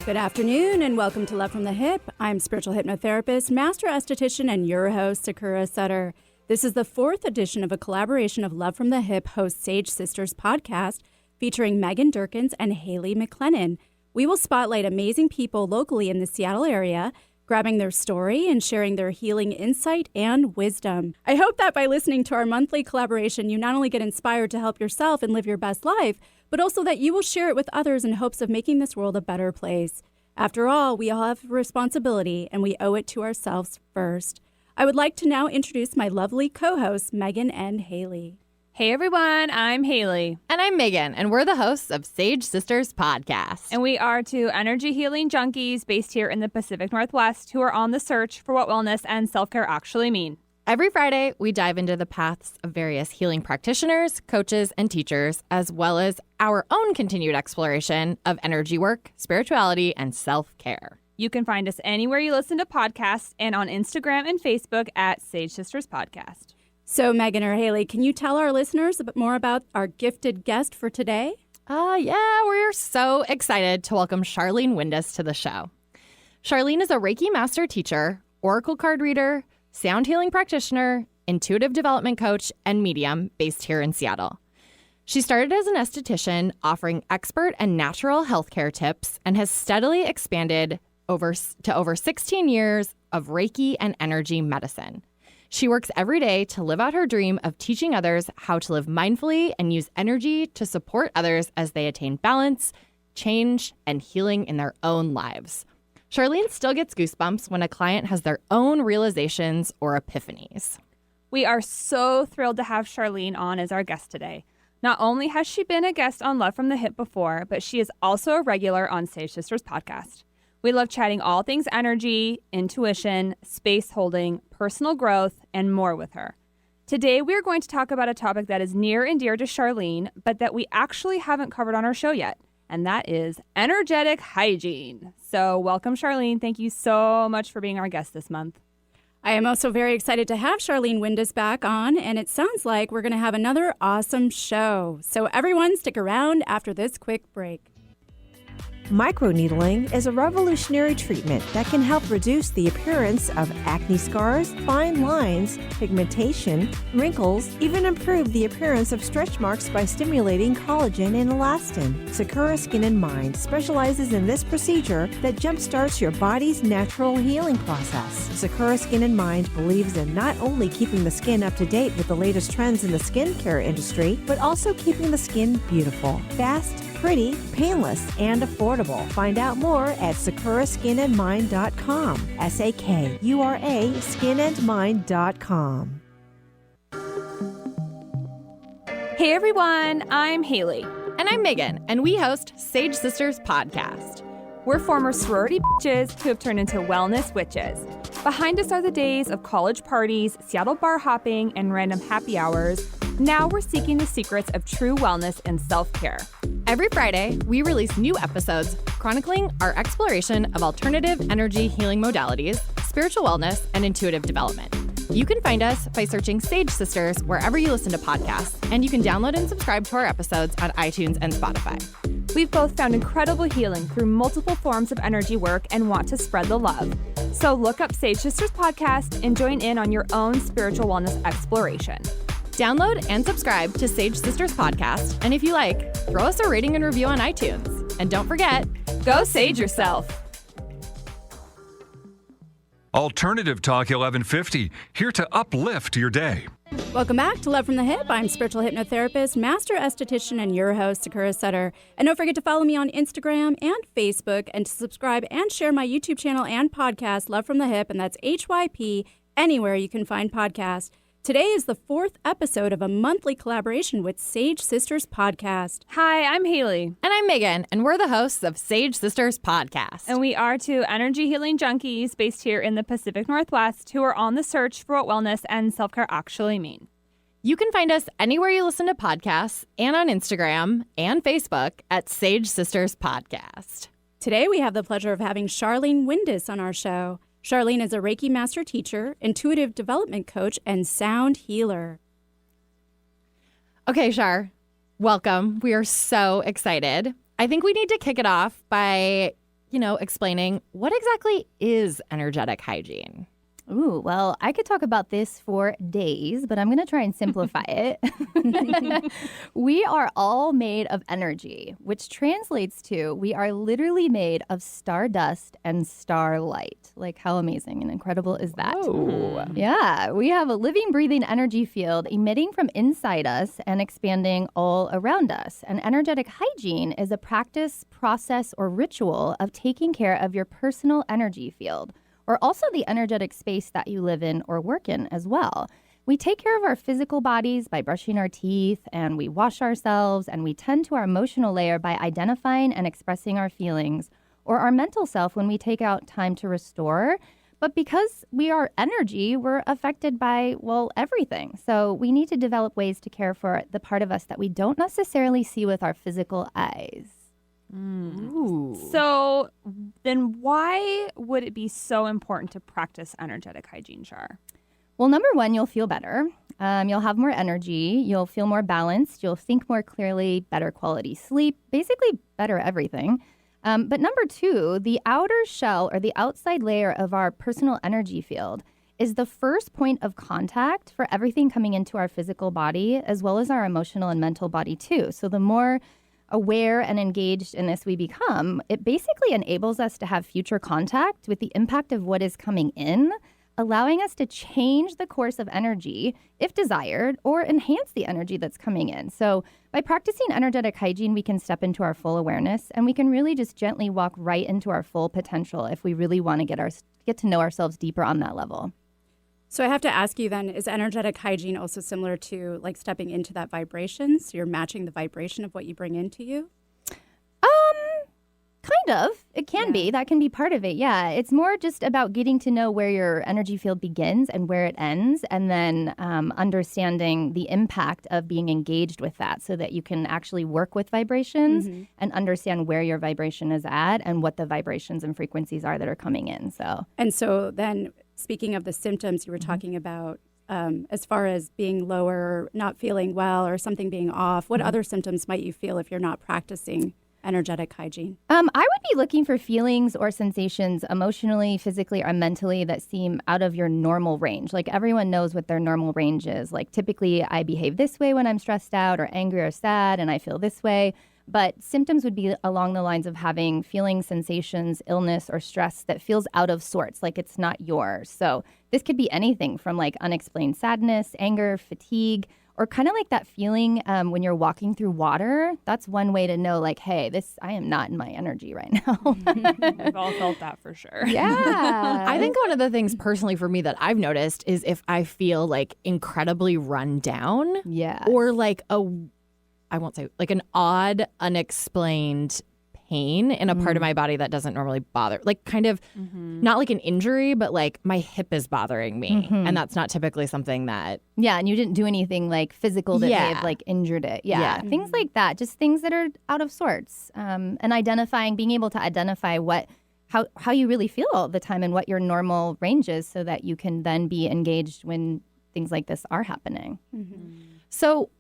Good afternoon and welcome to Love from the Hip. I'm spiritual hypnotherapist, master esthetician, and your host, Sakura Sutter. This is the fourth edition of a collaboration of Love from the Hip host Sage Sisters podcast featuring Megan Durkins and Haley McLennan. We will spotlight amazing people locally in the Seattle area, grabbing their story and sharing their healing insight and wisdom. I hope that by listening to our monthly collaboration, you not only get inspired to help yourself and live your best life, but also that you will share it with others in hopes of making this world a better place. After all, we all have responsibility, and we owe it to ourselves first. I would like to now introduce my lovely co-hosts, Megan and Haley. Hey everyone, I'm Haley. And I'm Megan, and we're the hosts of Sage Sisters Podcast. And we are two energy healing junkies based here in the Pacific Northwest who are on the search for what wellness and self-care actually mean. Every Friday, we dive into the paths of various healing practitioners, coaches, and teachers, as well as our own continued exploration of energy work, spirituality, and self-care. You can find us anywhere you listen to podcasts and on Instagram and Facebook at Sage Sisters Podcast. So, Megan or Haley, can you tell our listeners a bit more about our gifted guest for today? Yeah, we're so excited to welcome Sharlean Windus to the show. Sharlean is a Reiki master teacher, oracle card reader, sound healing practitioner, intuitive development coach, and medium based here in Seattle. She started as an esthetician offering expert and natural healthcare tips and has steadily expanded to over 16 years of Reiki and energy medicine. She works every day to live out her dream of teaching others how to live mindfully and use energy to support others as they attain balance, change, and healing in their own lives. Sharlean still gets goosebumps when a client has their own realizations or epiphanies. We are so thrilled to have Sharlean on as our guest today. Not only has she been a guest on Love from the Hip before, but she is also a regular on Sage Sisters Podcast. We love chatting all things energy, intuition, space holding, personal growth, and more with her. Today, we are going to talk about a topic that is near and dear to Sharlean, but that we actually haven't covered on our show yet. And that is energetic hygiene. So welcome, Sharlean. Thank you so much for being our guest this month. I am also very excited to have Sharlean Windus back on, and it sounds like we're going to have another awesome show. So everyone stick around after this quick break. Microneedling is a revolutionary treatment that can help reduce the appearance of acne scars, fine lines, pigmentation, wrinkles, even improve the appearance of stretch marks by stimulating collagen and elastin. Sakura Skin and Mind specializes in this procedure that jumpstarts your body's natural healing process. Sakura Skin and Mind believes in not only keeping the skin up to date with the latest trends in the skincare industry, but also keeping the skin beautiful, fast, pretty, painless, and affordable. Find out more at sakuraskinandmind.com. SAKURA skinandmind.com. Hey everyone, I'm Haley. And I'm Megan, and we host Sage Sisters Podcast. We're former sorority bitches who have turned into wellness witches. Behind us are the days of college parties, Seattle bar hopping, and random happy hours. Now we're seeking the secrets of true wellness and self-care. Every Friday, we release new episodes chronicling our exploration of alternative energy healing modalities, spiritual wellness, and intuitive development. You can find us by searching Sage Sisters wherever you listen to podcasts, and you can download and subscribe to our episodes on iTunes and Spotify. We've both found incredible healing through multiple forms of energy work and want to spread the love. So look up Sage Sisters Podcast and join in on your own spiritual wellness exploration. Download and subscribe to Sage Sisters Podcast, and if you like, throw us a rating and review on iTunes. And don't forget, go sage yourself. Alternative Talk 1150, here to uplift your day. Welcome back to Love from the Hip. I'm spiritual hypnotherapist, master esthetician, and your host, Sakura Sutter. And don't forget to follow me on Instagram and Facebook, and to subscribe and share my YouTube channel and podcast, Love from the Hip, and that's HYP, anywhere you can find podcasts. Today is the fourth episode of a monthly collaboration with Sage Sisters Podcast. Hi, I'm Haley. And I'm Megan, and we're the hosts of Sage Sisters Podcast. And we are two energy healing junkies based here in the Pacific Northwest who are on the search for what wellness and self-care actually mean. You can find us anywhere you listen to podcasts and on Instagram and Facebook at Sage Sisters Podcast. Today we have the pleasure of having Sharlean Windus on our show. Sharlean is a Reiki master teacher, intuitive development coach, and sound healer. Okay, Shar, welcome. We are so excited. I think we need to kick it off by explaining what exactly is energetic hygiene. Ooh, well, I could talk about this for days, but I'm going to try and simplify it. We are all made of energy, which translates to we are literally made of stardust and starlight. Like, how amazing and incredible is that? Oh. Yeah, we have a living, breathing energy field emitting from inside us and expanding all around us. And energetic hygiene is a practice, process, or ritual of taking care of your personal energy field, or also the energetic space that you live in or work in as well. We take care of our physical bodies by brushing our teeth, and we wash ourselves, and we tend to our emotional layer by identifying and expressing our feelings, or our mental self when we take out time to restore. But because we are energy, we're affected by, everything. So we need to develop ways to care for the part of us that we don't necessarily see with our physical eyes. So then why would it be so important to practice energetic hygiene, Char? Well, number one, you'll feel better. You'll have more energy. You'll feel more balanced. You'll think more clearly, better quality sleep, basically better everything. But number two, the outer shell or the outside layer of our personal energy field is the first point of contact for everything coming into our physical body, as well as our emotional and mental body too. So the more aware and engaged in this we become, it basically enables us to have future contact with the impact of what is coming in, allowing us to change the course of energy if desired, or enhance the energy that's coming in. So by practicing energetic hygiene, we can step into our full awareness, and we can really just gently walk right into our full potential if we really want to get to know ourselves deeper on that level. So I have to ask you then, is energetic hygiene also similar to like stepping into that vibration? So you're matching the vibration of what you bring into you? Kind of. It can be. That can be part of it. Yeah. It's more just about getting to know where your energy field begins and where it ends, and then understanding the impact of being engaged with that so that you can actually work with vibrations and understand where your vibration is at and what the vibrations and frequencies are that are coming in. And so then, speaking of the symptoms you were talking about, as far as being lower, not feeling well, or something being off, what other symptoms might you feel if you're not practicing energetic hygiene? I would be looking for feelings or sensations emotionally, physically, or mentally that seem out of your normal range. Like, everyone knows what their normal range is. Like, typically I behave this way when I'm stressed out or angry or sad, and I feel this way. But symptoms would be along the lines of having feelings, sensations, illness, or stress that feels out of sorts, like it's not yours. So this could be anything from like unexplained sadness, anger, fatigue, or kind of like that feeling when you're walking through water. That's one way to know, like, hey, I am not in my energy right now. We've all felt that for sure. Yeah. I think one of the things personally for me that I've noticed is if I feel like incredibly run down, or like I won't say like an odd, unexplained pain in a part of my body that doesn't normally bother, like kind of not like an injury, but like my hip is bothering me. And that's not typically something that. Yeah. And you didn't do anything like physical that may have like injured it. Yeah. Things like that. Just things that are out of sorts. And being able to identify how you really feel all the time and what your normal range is, so that you can then be engaged when things like this are happening. So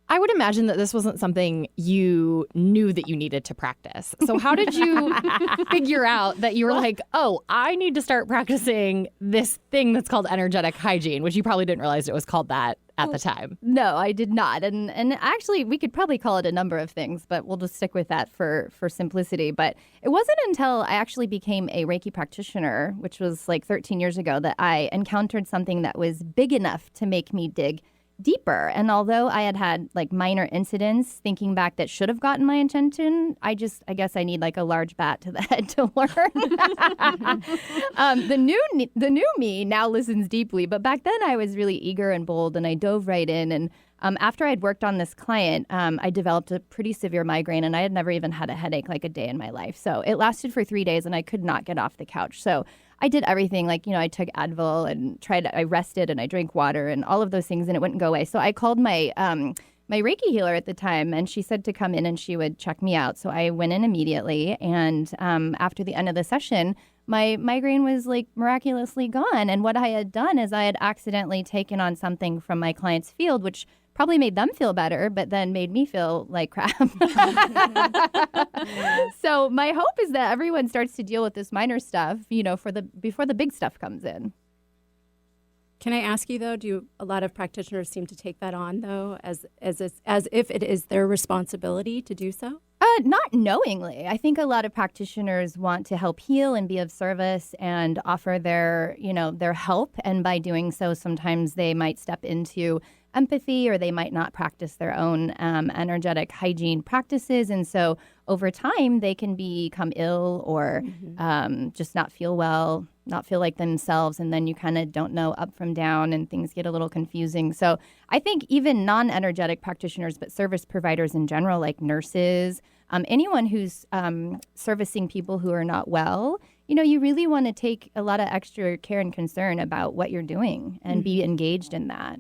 I would imagine that this wasn't something you knew that you needed to practice. So how did you figure out that you were like, oh, I need to start practicing this thing that's called energetic hygiene, which you probably didn't realize it was called that at the time? No, I did not. And actually, we could probably call it a number of things, but we'll just stick with that for simplicity. But it wasn't until I actually became a Reiki practitioner, which was like 13 years ago, that I encountered something that was big enough to make me dig deeper. And although I had like minor incidents thinking back that should have gotten my attention, I guess I need like a large bat to the head to learn. The new me now listens deeply, but back then I was really eager and bold, and I dove right in. And after I'd worked on this client, I developed a pretty severe migraine, and I had never even had a headache like a day in my life. So it lasted for 3 days, and I could not get off the couch. So I did everything, like, I took Advil and I rested and I drank water and all of those things, and it wouldn't go away. So I called my my Reiki healer at the time, and she said to come in and she would check me out. So I went in immediately, and after the end of the session, my migraine was like miraculously gone. And what I had done is I had accidentally taken on something from my client's field, which probably made them feel better, but then made me feel like crap. So my hope is that everyone starts to deal with this minor stuff, before the big stuff comes in. Can I ask you, though, do a lot of practitioners seem to take that on, though, as if it is their responsibility to do so? Not knowingly. I think a lot of practitioners want to help heal and be of service and offer their help. And by doing so, sometimes they might step into empathy, or they might not practice their own energetic hygiene practices. And so over time, they can become ill or just not feel well, not feel like themselves. And then you kind of don't know up from down, and things get a little confusing. So I think even non-energetic practitioners, but service providers in general, like nurses, anyone who's servicing people who are not well, you really want to take a lot of extra care and concern about what you're doing and be engaged in that.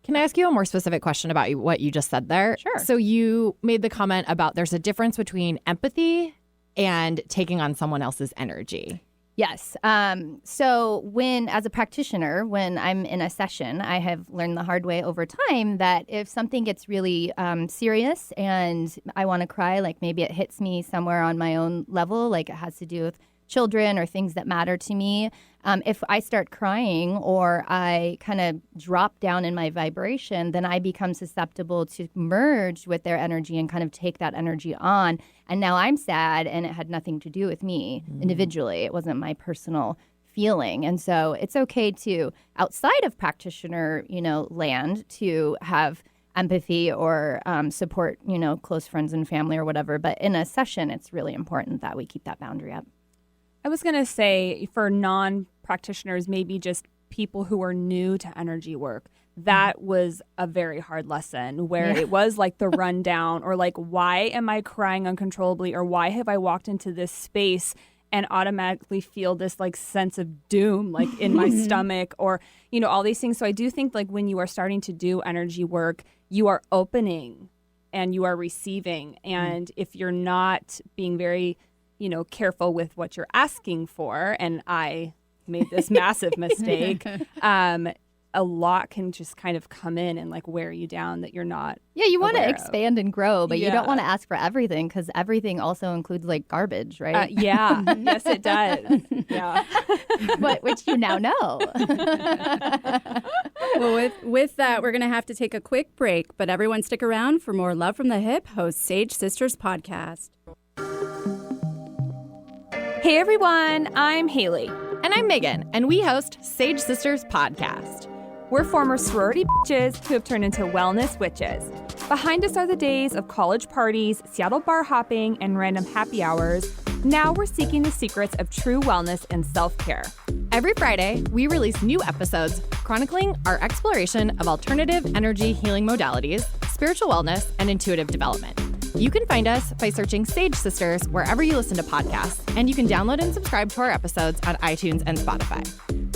Can I ask you a more specific question about what you just said there? Sure. So you made the comment about there's a difference between empathy and taking on someone else's energy. Yes. So as a practitioner, when I'm in a session, I have learned the hard way over time that if something gets really serious and I want to cry, like maybe it hits me somewhere on my own level, like it has to do with children or things that matter to me, if I start crying or I kind of drop down in my vibration, then I become susceptible to merge with their energy and kind of take that energy on. And now I'm sad, and it had nothing to do with me individually. It wasn't my personal feeling. And so it's okay to, outside of practitioner, land, to have empathy or support, close friends and family or whatever. But in a session, it's really important that we keep that boundary up. I was going to say, for non-practitioners, maybe just people who are new to energy work, that was a very hard lesson where it was like the rundown, or like, why am I crying uncontrollably, or why have I walked into this space and automatically feel this like sense of doom, like in my stomach, or, all these things. So I do think like when you are starting to do energy work, you are opening and you are receiving. And if you're not being very careful with what you're asking for, and I made this massive mistake, a lot can just kind of come in and like wear you down that you're not. Yeah, you want to expand and grow, but you don't want to ask for everything, because everything also includes like garbage, right? Yes, it does. Yeah. Which you now know. Well, with that, we're going to have to take a quick break, but everyone stick around for more Love from the Hip hosts Sage Sisters podcast. Hey everyone, I'm Haley. And I'm Megan, and we host Sage Sisters Podcast. We're former sorority bitches who have turned into wellness witches. Behind us are the days of college parties, Seattle bar hopping, and random happy hours. Now we're seeking the secrets of true wellness and self-care. Every Friday, we release new episodes chronicling our exploration of alternative energy healing modalities, spiritual wellness, and intuitive development. You can find us by searching Sage Sisters wherever you listen to podcasts, and you can download and subscribe to our episodes on iTunes and Spotify.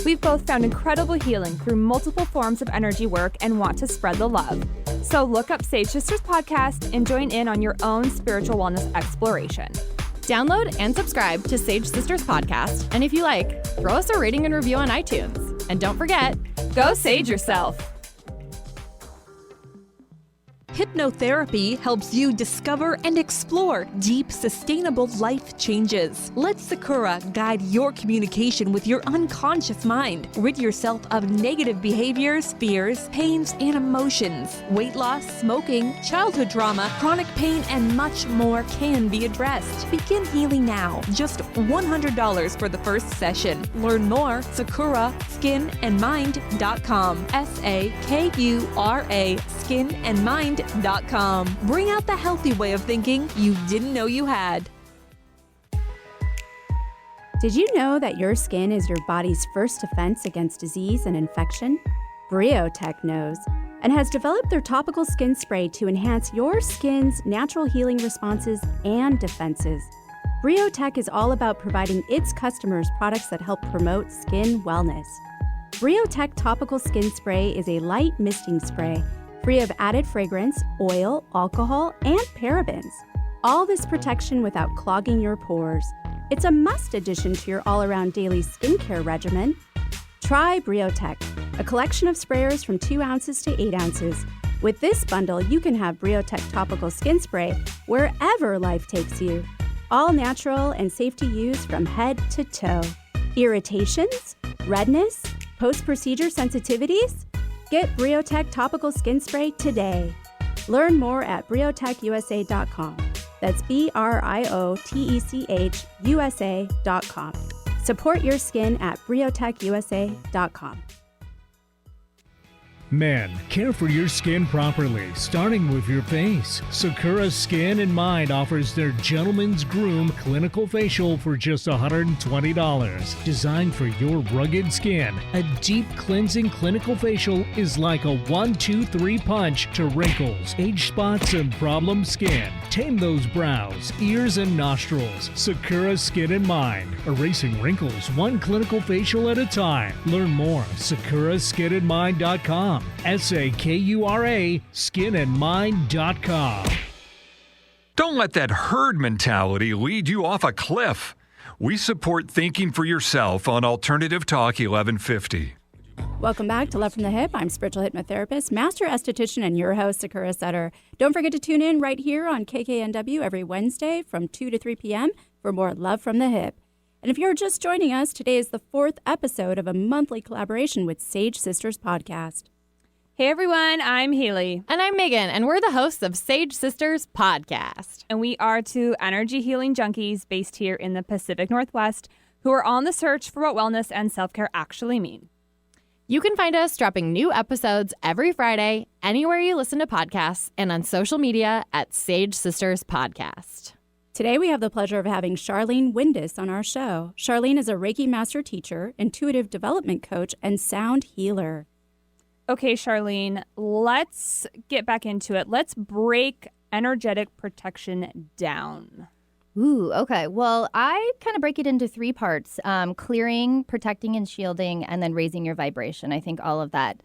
We've both found incredible healing through multiple forms of energy work and want to spread the love. So look up Sage Sisters Podcast and join in on your own spiritual wellness exploration. Download and subscribe to Sage Sisters Podcast, and if you like, throw us a rating and review on iTunes. And don't forget, go sage yourself. Hypnotherapy helps you discover and explore deep, sustainable life changes. Let Sakura guide your communication with your unconscious mind. Rid yourself of negative behaviors, fears, pains, and emotions. Weight loss, smoking, childhood trauma, chronic pain, and much more can be addressed. Begin healing now. Just $100 for the first session. Learn more, SakuraSkinandMind.com. SAKURA skinandmind.com. Bring out the healthy way of thinking you didn't know you had. Did you know that your skin is your body's first defense against disease and infection? Briotech knows and has developed their topical skin spray to enhance your skin's natural healing responses and defenses. Briotech is all about providing its customers products that help promote skin wellness. Briotech Topical Skin Spray is a light misting spray free of added fragrance, oil, alcohol, and parabens. All this protection without clogging your pores. It's a must addition to your all-around daily skincare regimen. Try Briotech, a collection of sprayers from 2 ounces to 8 ounces. With this bundle, you can have BrioTech topical skin spray wherever life takes you. All natural and safe to use from head to toe. Irritations? Redness? Post-procedure sensitivities? Get BrioTech topical skin spray today. Learn more at briotechusa.com. That's BrioTechUSA.com. Support your skin at briotechusa.com. Men, care for your skin properly, starting with your face. Sakura Skin and Mind offers their Gentleman's Groom Clinical Facial for just $120. Designed for your rugged skin, a deep cleansing clinical facial is like a 1-2-3 punch to wrinkles, age spots, and problem skin. Tame those brows, ears, and nostrils. Sakura Skin and Mind, erasing wrinkles one clinical facial at a time. Learn more at sakuraskinandmind.com. SAKURA skinandmind.com. Don't let that herd mentality lead you off a cliff. We support thinking for yourself on Alternative Talk 1150. Welcome back to Love from the Hip. I'm spiritual hypnotherapist, master esthetician, and your host, Sakura Sutter. Don't forget to tune in right here on KKNW every Wednesday from 2 to 3 p.m. for more Love from the Hip. And if you're just joining us, today is the 4th episode of a monthly collaboration with Sage Sisters Podcast. Hey everyone, I'm Haley. And I'm Megan, and we're the hosts of Sage Sisters Podcast. And we are two energy healing junkies based here in the Pacific Northwest who are on the search for what wellness and self-care actually mean. You can find us dropping new episodes every Friday, anywhere you listen to podcasts, and on social media at Sage Sisters Podcast. Today we have the pleasure of having Sharlean Windus on our show. Sharlean is a Reiki master teacher, intuitive development coach, and sound healer. Okay, Sharlean, let's get back into it. Let's break energetic protection down. Ooh, okay. Well, I kind of break it into 3 parts, clearing, protecting, and shielding, and then raising your vibration. I think all of that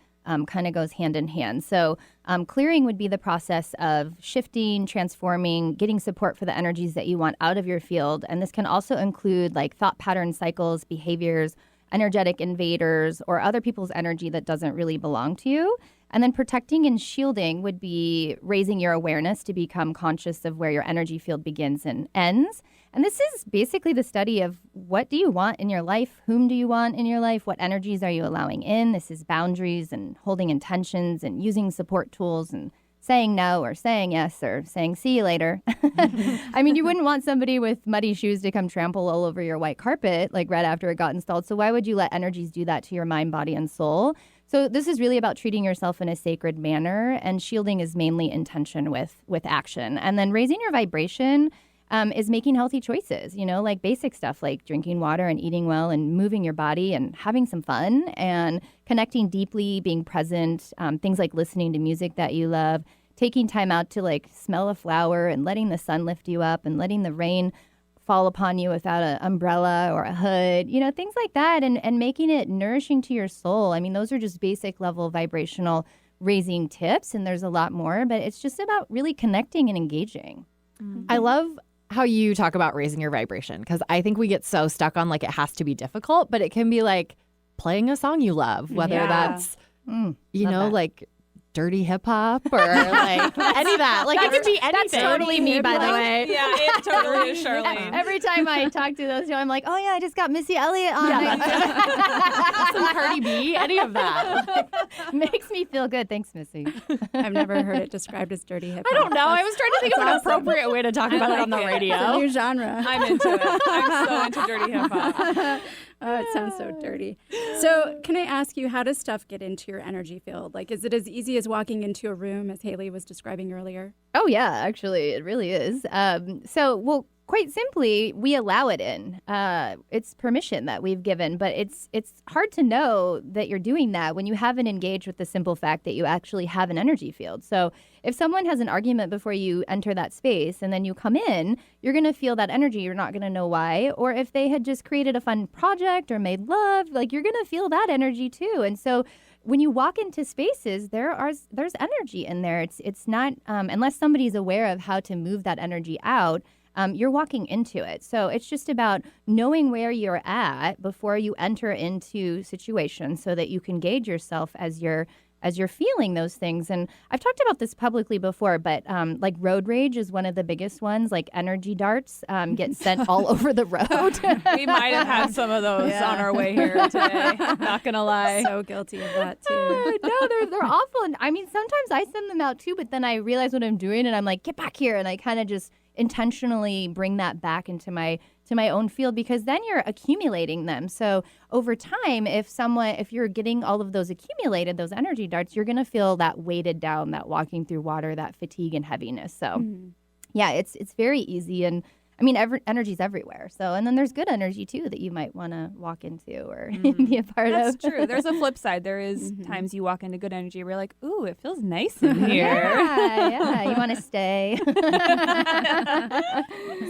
kind of goes hand in hand. So clearing would be the process of shifting, transforming, getting support for the energies that you want out of your field. And this can also include like thought pattern cycles, behaviors, energetic invaders, or other people's energy that doesn't really belong to you. And then protecting and shielding would be raising your awareness to become conscious of where your energy field begins and ends. And this is basically the study of what do you want in your life? Whom do you want in your life? What energies are you allowing in? This is boundaries and holding intentions and using support tools and saying no or saying yes or saying see you later. I mean, you wouldn't want somebody with muddy shoes to come trample all over your white carpet like right after it got installed. So why would you let energies do that to your mind, body, and soul? So this is really about treating yourself in a sacred manner, and shielding is mainly intention with action. And then raising your vibration is making healthy choices, you know, like basic stuff like drinking water and eating well and moving your body and having some fun and connecting deeply, being present, things like listening to music that you love, taking time out to like smell a flower and letting the sun lift you up and letting the rain fall upon you without an umbrella or a hood, you know, things like that, and making it nourishing to your soul. I mean, those are just basic level vibrational raising tips, and there's a lot more, but it's just about really connecting and engaging. Mm-hmm. I love how you talk about raising your vibration, because I think we get so stuck on like it has to be difficult, but it can be like playing a song you love, whether that's, you know, like dirty hip hop or like any of that. Like it could be anything. That's totally me, by the way. Yeah, it totally is Sharlean. Every time I talk to those two, I'm like, oh yeah, I just got Missy Elliott on. Some Cardi B, any of that. Makes me feel good. Thanks, Missy. I've never heard it described as dirty hip hop. I don't know. I was trying to think of an appropriate way to talk about it on the radio. It's a new genre. I'm into it. I'm so into dirty hip hop. Oh, it sounds so dirty. So can I ask you, how does stuff get into your energy field? Like, is it as easy as walking into a room, as Haley was describing earlier? Oh, yeah, actually, it really is. Well, quite simply, we allow it in. It's permission that we've given, but it's hard to know that you're doing that when you haven't engaged with the simple fact that you actually have an energy field. So if someone has an argument before you enter that space and then you come in, you're going to feel that energy. You're not going to know why. Or if they had just created a fun project or made love, like you're going to feel that energy too. And so when you walk into spaces, there's energy in there. It's not, unless somebody's aware of how to move that energy out, you're walking into it. So it's just about knowing where you're at before you enter into situations so that you can gauge yourself as you're as you're feeling those things. And I've talked about this publicly before, but like road rage is one of the biggest ones. Like energy darts get sent all over the road. We might have had some of those on our way here today. Not gonna lie. So guilty of that too. No, they're awful. And I mean, sometimes I send them out too, but then I realize what I'm doing and I'm like, get back here. And I kind of just intentionally bring that back into my own field, because then you're accumulating them. So over time, if you're getting all of those accumulated, those energy darts, you're going to feel that weighted down, that walking through water, that fatigue and heaviness. So yeah, it's very easy. And I mean, energy's everywhere. So, and then there's good energy too that you might want to walk into or be a part of. That's true. There's a flip side. There is times you walk into good energy where you're like, ooh, it feels nice in here. Yeah, you want to stay.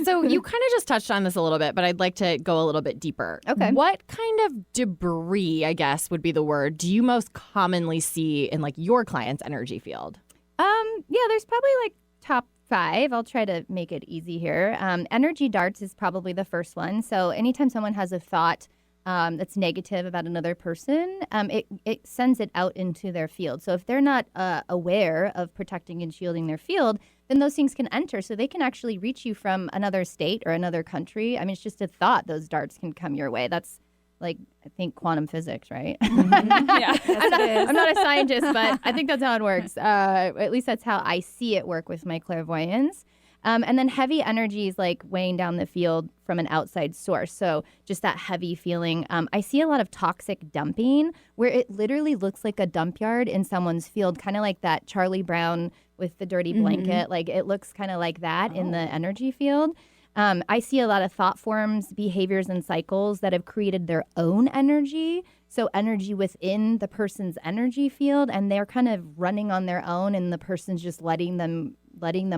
So you kind of just touched on this a little bit, but I'd like to go a little bit deeper. Okay. What kind of debris, I guess would be the word, do you most commonly see in like your client's energy field? Yeah, there's probably like top 5. I'll try to make it easy here. Energy darts is probably the first one. So anytime someone has a thought that's negative about another person, it sends it out into their field. So if they're not aware of protecting and shielding their field, then those things can enter. So they can actually reach you from another state or another country. I mean, it's just a thought. Those darts can come your way. That's like, I think quantum physics, right? Yeah, I'm not a scientist, but I think that's how it works. At least that's how I see it work with my clairvoyance. And then heavy energy is like weighing down the field from an outside source. So just that heavy feeling. I see a lot of toxic dumping where it literally looks like a dump yard in someone's field, kind of like that Charlie Brown with the dirty blanket. Like it looks kind of like that in the energy field. I see a lot of thought forms, behaviors, and cycles that have created their own energy. So energy within the person's energy field, and they're kind of running on their own, and the person's just letting them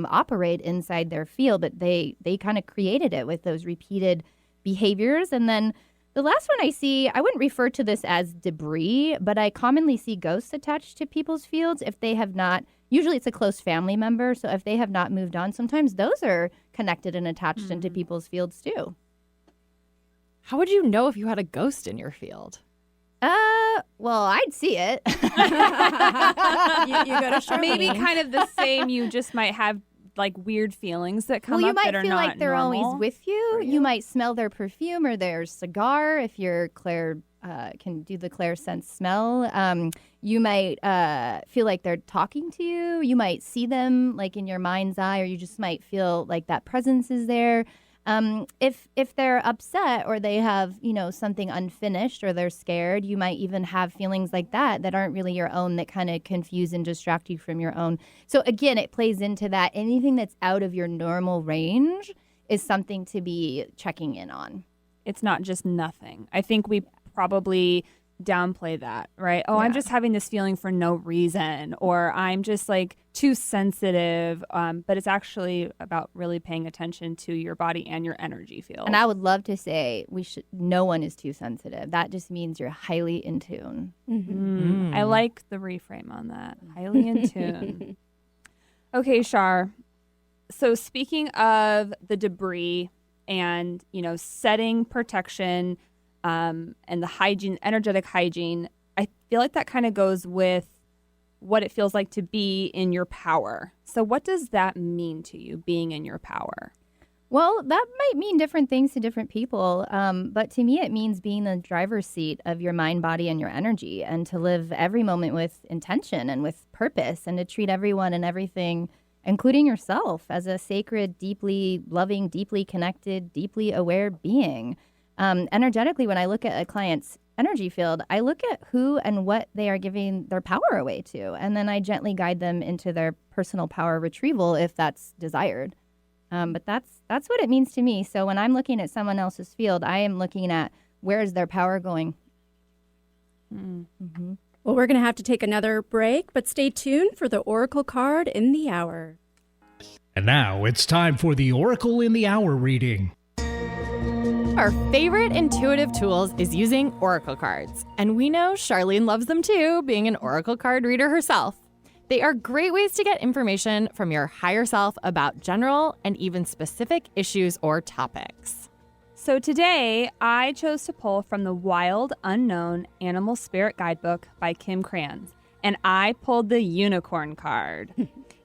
operate inside their field. But they kind of created it with those repeated behaviors. And then the last one I see, I wouldn't refer to this as debris, but I commonly see ghosts attached to people's fields if they have not. Usually it's a close family member, so if they have not moved on, sometimes those are connected and attached into people's fields too. How would you know if you had a ghost in your field? Well, I'd see it. You go to Sharlean. Maybe kind of the same. You just might have like weird feelings that come you up might that are feel not like they're normal. always with you. You might smell their perfume or their cigar if you're Claire. Can do the clair sense smell. You might feel like they're talking to you. You might see them like in your mind's eye, or you just might feel like that presence is there. If they're upset or they have something unfinished or they're scared, you might even have feelings like that aren't really your own, that kind of confuse and distract you from your own. So again, it plays into that. Anything that's out of your normal range is something to be checking in on. It's not just nothing. I think we probably downplay that, right? Oh, yeah. I'm just having this feeling for no reason, or I'm just like too sensitive. But it's actually about really paying attention to your body and your energy field. And I would love to say no one is too sensitive. That just means you're highly in tune. I like the reframe on that. Highly in tune. Okay, Shar. So speaking of the debris and, setting protection, and the hygiene, energetic hygiene, I feel like that kind of goes with what it feels like to be in your power. So what does that mean to you, being in your power? Well, that might mean different things to different people. But to me, it means being in the driver's seat of your mind, body, and your energy, and to live every moment with intention and with purpose, and to treat everyone and everything, including yourself, as a sacred, deeply loving, deeply connected, deeply aware being. Energetically, when I look at a client's energy field, I look at who and what they are giving their power away to, and then I gently guide them into their personal power retrieval if that's desired. But that's what it means to me. So when I'm looking at someone else's field, I am looking at where is their power going. Mm-hmm. Well, we're going to have to take another break, but stay tuned for the Oracle card in the hour. And now it's time for the Oracle in the Hour reading. Our favorite intuitive tools is using Oracle cards. And we know Sharlean loves them too, being an Oracle card reader herself. They are great ways to get information from your higher self about general and even specific issues or topics. So today, I chose to pull from the Wild Unknown Animal Spirit Guidebook by Kim Kranz. and I pulled the unicorn card.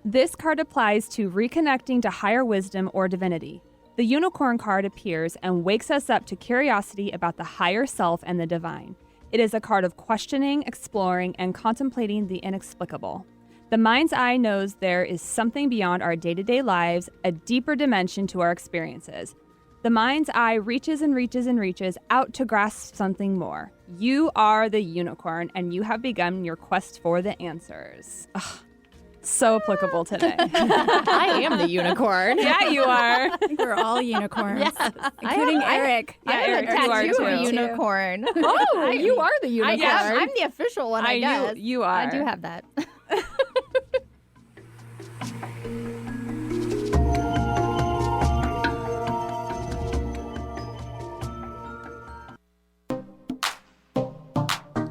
This card applies to reconnecting to higher wisdom or divinity. The unicorn card appears and wakes us up to curiosity about the higher self and the divine. It is a card of questioning, exploring, and contemplating the inexplicable. The mind's eye knows there is something beyond our day-to-day lives, a deeper dimension to our experiences. The mind's eye reaches and reaches and reaches out to grasp something more. You are the unicorn, and you have begun your quest for the answers. Ugh, so applicable today. I am the unicorn. Yeah, you are. I think we're all unicorns, Yes. including Eric. Yeah, I have Eric, a you are tattoo of a too. unicorn. Oh, you are the unicorn. I'm the official one, I guess. You are. I do have that.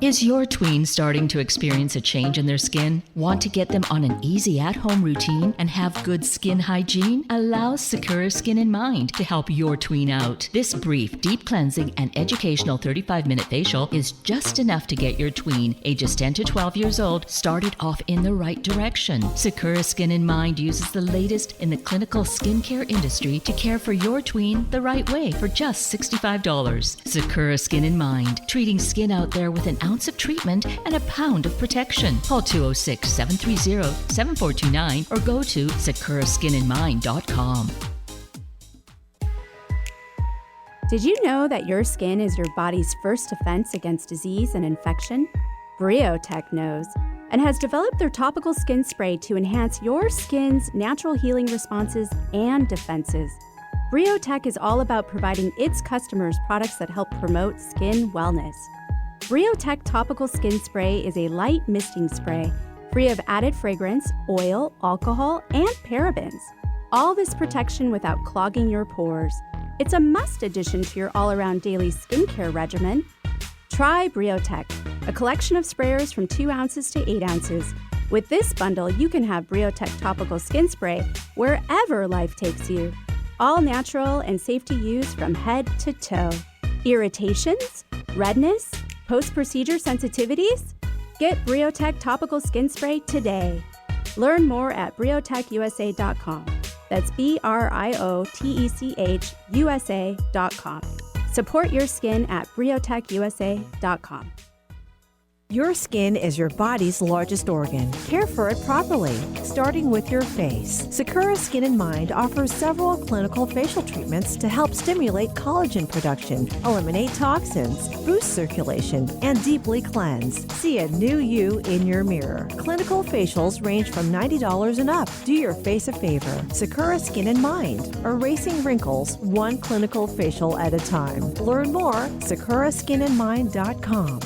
Is your tween starting to experience a change in their skin? Want to get them on an easy at-home routine and have good skin hygiene? Allow Sakura Skin in Mind to help your tween out. This brief, deep cleansing and educational 35-minute facial is just enough to get your tween, ages 10 to 12 years old, started off in the right direction. Sakura Skin in Mind uses the latest in the clinical skincare industry to care for your tween the right way for just $65. Sakura Skin in Mind, treating skin out there with an ounce of treatment and a pound of protection. Call 206-730-7429 or go to sakuraskininmind.com. Did you know that your skin is your body's first defense against disease and infection? Briotech knows and has developed their topical skin spray to enhance your skin's natural healing responses and defenses. Briotech is all about providing its customers products that help promote skin wellness. Briotech Topical Skin Spray is a light misting spray free of added fragrance, oil, alcohol, and parabens. All this protection without clogging your pores. It's a must addition to your all-around daily skincare regimen. Try Briotech, a collection of sprayers from 2 ounces to 8 ounces. With this bundle, you can have Briotech Topical Skin Spray wherever life takes you. All natural and safe to use from head to toe. Irritations? Redness? Post-procedure sensitivities? Get Briotech Topical Skin Spray today. Learn more at briotechusa.com. That's BRIOTECHUSA.com. Support your skin at briotechusa.com. Your skin is your body's largest organ. Care for it properly, starting with your face. Sakura Skin in Mind offers several clinical facial treatments to help stimulate collagen production, eliminate toxins, boost circulation, and deeply cleanse. See a new you in your mirror. Clinical facials range from $90 and up. Do your face a favor. Sakura Skin in Mind, erasing wrinkles one clinical facial at a time. Learn more, sakuraskininmind.com.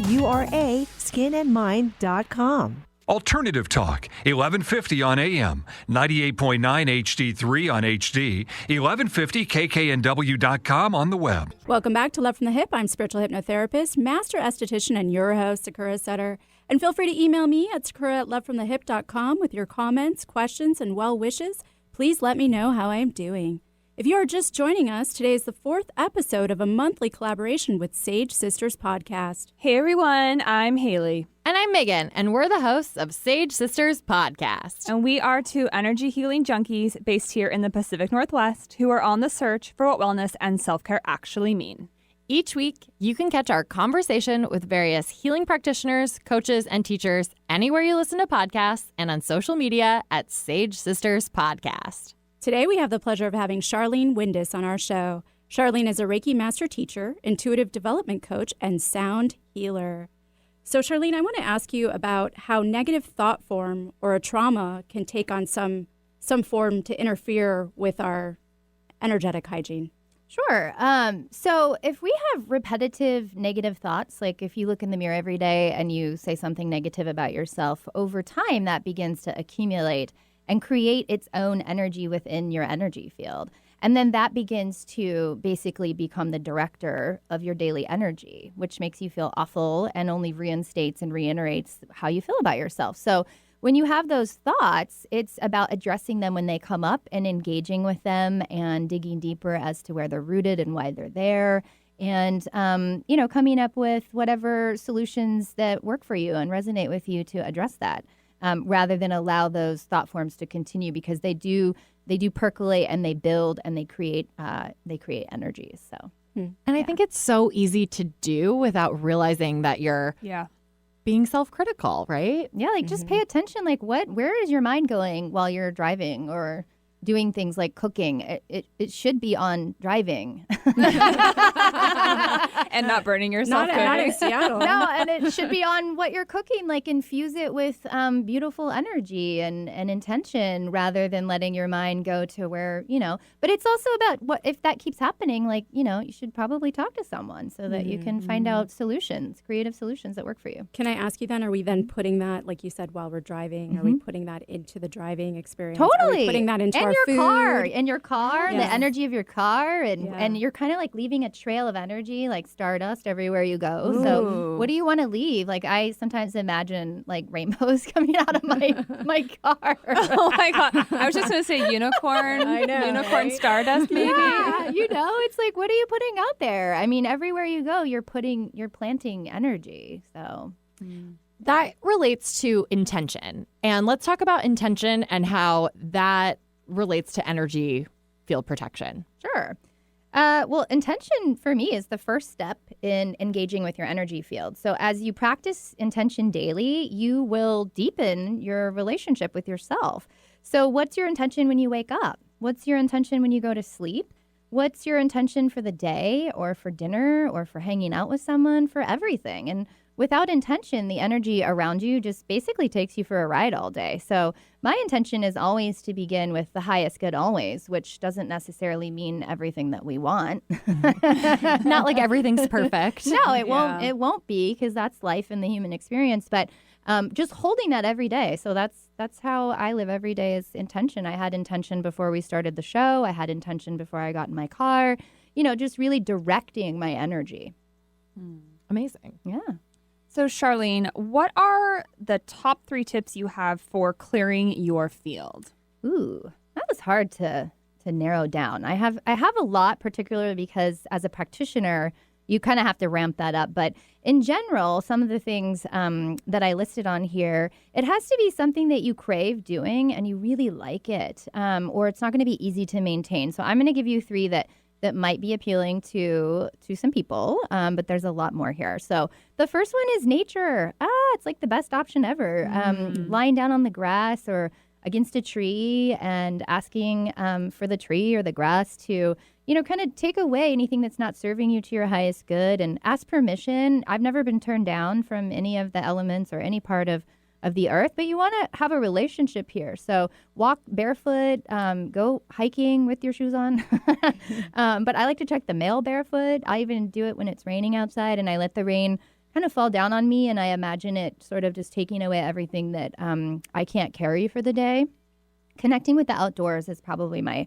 SAKURA skininmind.com. Alternative Talk, 1150 on AM, 98.9 HD3 on HD, 1150kknw.com on the web. Welcome back to Love from the Hip. I'm spiritual hypnotherapist, master esthetician, and your host, Sakura Sutter. And feel free to email me at sakura@lovefromthehip.com with your comments, questions, and well wishes. Please let me know how I am doing. If you are just joining us, today is the 4th episode of a monthly collaboration with Sage Sisters Podcast. Hey everyone, I'm Haley. And I'm Megan, and we're the hosts of Sage Sisters Podcast. And we are 2 energy healing junkies based here in the Pacific Northwest who are on the search for what wellness and self-care actually mean. Each week, you can catch our conversation with various healing practitioners, coaches, and teachers anywhere you listen to podcasts and on social media at Sage Sisters Podcast. Today, we have the pleasure of having Sharlean Windus on our show. Sharlean is a Reiki master teacher, intuitive development coach, and sound healer. So, Sharlean, I want to ask you about how negative thought form or a trauma can take on some form to interfere with our energetic hygiene. Sure. So if we have repetitive negative thoughts, like if you look in the mirror every day and you say something negative about yourself, over time that begins to accumulate and create its own energy within your energy field. And then that begins to basically become the director of your daily energy, which makes you feel awful and only reinstates and reiterates how you feel about yourself. So when you have those thoughts, it's about addressing them when they come up and engaging with them and digging deeper as to where they're rooted and why they're there. and, coming up with whatever solutions that work for you and resonate with you to address that, rather than allow those thought forms to continue, because they do percolate and they build and they create energies. So. And I think it's so easy to do without realizing that you're being self-critical, right? Yeah, like just pay attention. Like where is your mind going while you're driving or doing things like cooking? It should be on driving. And not burning yourself. Not in Seattle. No, and it should be on what you're cooking. Like infuse it with beautiful energy and intention, rather than letting your mind go to where, But it's also about what if that keeps happening. Like, you should probably talk to someone so that you can find out creative solutions that work for you. Can I ask you then, are we then putting that, like you said, while we're driving, are we putting that into the driving experience? Totally. Are we putting that into and our your food? car, and your car, Yes. the energy of your car, and you're kind of like leaving a trail of energy, like stardust everywhere you go. Ooh. So what do you want to leave? Like I sometimes imagine like rainbows coming out of my car. Oh my God. I was just going to say unicorn. I know, unicorn right? stardust, maybe. Yeah, it's like, what are you putting out there? I mean, everywhere you go, you're planting energy. So. That relates to intention. And let's talk about intention and how that relates to energy field protection. Sure. Well, intention for me is the first step in engaging with your energy field. So as you practice intention daily, you will deepen your relationship with yourself. So what's your intention when you wake up? What's your intention when you go to sleep? What's your intention for the day or for dinner or for hanging out with someone, for everything? And without intention, the energy around you just basically takes you for a ride all day. So my intention is always to begin with the highest good always, which doesn't necessarily mean everything that we want. Not like everything's perfect. No, it won't. It won't be, because that's life and the human experience. But just holding that every day. So that's how I live every day, is intention. I had intention before we started the show. I had intention before I got in my car. Just really directing my energy. Amazing. Yeah. So, Sharlean, what are the top 3 tips you have for clearing your field? Ooh, that was hard to narrow down. I have a lot, particularly because as a practitioner, you kind of have to ramp that up. But in general, some of the things that I listed on here, it has to be something that you crave doing and you really like it, or it's not going to be easy to maintain. So I'm going to give you 3 that might be appealing to some people, but there's a lot more here. So the first one is nature. It's like the best option ever. Lying down on the grass or against a tree and asking for the tree or the grass to, kind of take away anything that's not serving you to your highest good, and ask permission. I've never been turned down from any of the elements or any part of the earth, but you want to have a relationship here. So walk barefoot, go hiking with your shoes on. But I like to check the mail barefoot. I even do it when it's raining outside, and I let the rain kind of fall down on me, and I imagine it sort of just taking away everything that I can't carry for the day. Connecting with the outdoors is probably my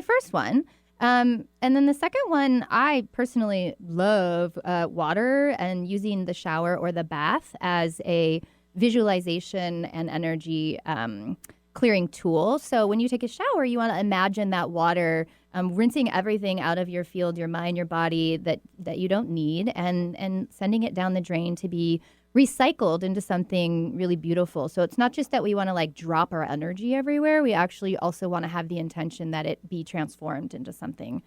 first one. And then the second one, I personally love water and using the shower or the bath as a visualization and energy clearing tool. So when you take a shower, you want to imagine that water rinsing everything out of your field, your mind, your body that you don't need, and sending it down the drain to be recycled into something really beautiful. So it's not just that we want to like drop our energy everywhere. We actually also want to have the intention that it be transformed into something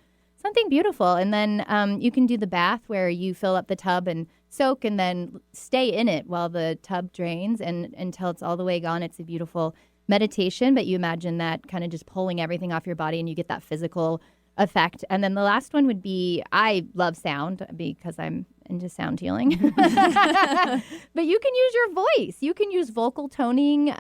beautiful. And then you can do the bath where you fill up the tub and soak and then stay in it while the tub drains and until it's all the way gone. It's a beautiful meditation, but you imagine that kind of just pulling everything off your body and you get that physical effect. And then the last one would be, I love sound because I'm into sound healing. But you can use your voice. You can use vocal toning.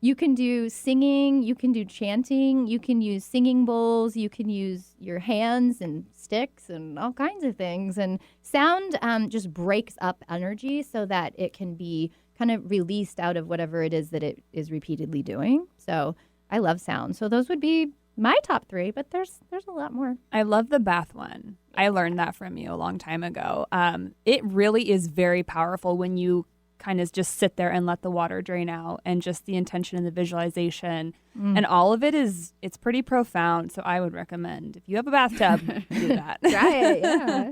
You can do singing, you can do chanting, you can use singing bowls, you can use your hands and sticks and all kinds of things. And sound just breaks up energy so that it can be kind of released out of whatever it is that it is repeatedly doing. So I love sound. So those would be my top 3, but there's a lot more. I love the bath one. I learned that from you a long time ago. It really is very powerful when you kind of just sit there and let the water drain out, and just the intention and the visualization and all of it it's pretty profound. So I would recommend, if you have a bathtub, do that. Try it, yeah.